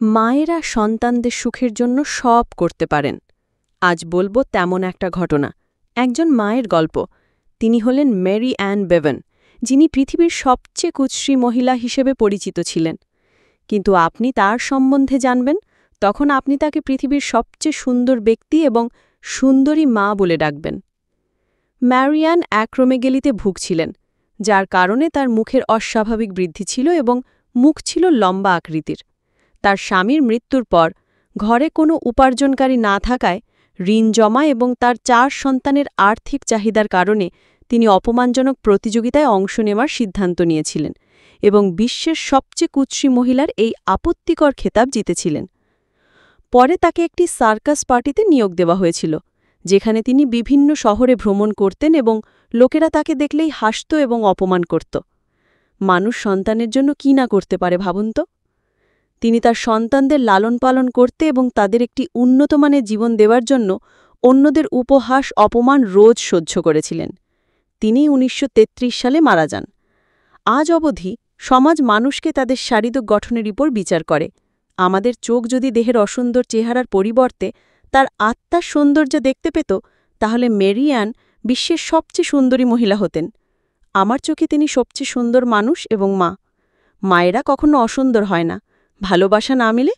মায়েরা সন্তানদের সুখের জন্য সব করতে পারেন। আজ বলবো তেমন একটা ঘটনা, একজন মায়ের গল্প। তিনি হলেন মেরি অ্যান বেভন, যিনি পৃথিবীর সবচেয়ে কুৎসিত মহিলা হিসেবে পরিচিত ছিলেন। কিন্তু আপনি তার সম্বন্ধে জানবেন, তখন আপনি তাকে পৃথিবীর সবচেয়ে সুন্দর ব্যক্তি এবং সুন্দরী মা বলে ডাকবেন। ম্যারি অ্যান অ্যাক্রোমেগেলিতে ভুগছিলেন, যার কারণে তার মুখের অস্বাভাবিক বৃদ্ধি ছিল এবং মুখ ছিল লম্বা আকৃতির। তার স্বামীর মৃত্যুর পর ঘরে কোনো উপার্জনকারী না থাকায় ঋণ জমা এবং তার 4 সন্তানের আর্থিক চাহিদার কারণে তিনি অপমানজনক প্রতিযোগিতায় অংশ নেওয়ার সিদ্ধান্ত নিয়েছিলেন এবং বিশ্বের সবচেয়ে কুৎসিত মহিলার এই আপত্তিকর খেতাব জিতেছিলেন। পরে তাকে একটি সার্কাস পার্টিতে নিয়োগ দেওয়া হয়েছিল, যেখানে তিনি বিভিন্ন শহরে ভ্রমণ করতেন এবং লোকেরা তাকে দেখলেই হাসত এবং অপমান করত। মানুষ সন্তানের জন্য কি না করতে পারে ভাবুন তো। তিনি তার সন্তানদের লালন পালন করতে এবং তাদের একটি উন্নতমানের জীবন দেওয়ার জন্য অন্যদের উপহাস অপমান রোজ সহ্য করেছিলেন। তিনি 1933 সালে মারা যান। আজ অবধি সমাজ মানুষকে তাদের শারীরিক গঠনের উপর বিচার করে। আমাদের চোখ যদি দেহের অসুন্দর চেহারার পরিবর্তে তার আত্মার সৌন্দর্য দেখতে পেত, তাহলে মেরি অ্যান বিশ্বের সবচেয়ে সুন্দরী মহিলা হতেন। আমার চোখে তিনি সবচেয়ে সুন্দর মানুষ এবং মা। মায়েরা কখনো অসুন্দর হয় না, ভালোবাসা না মিলে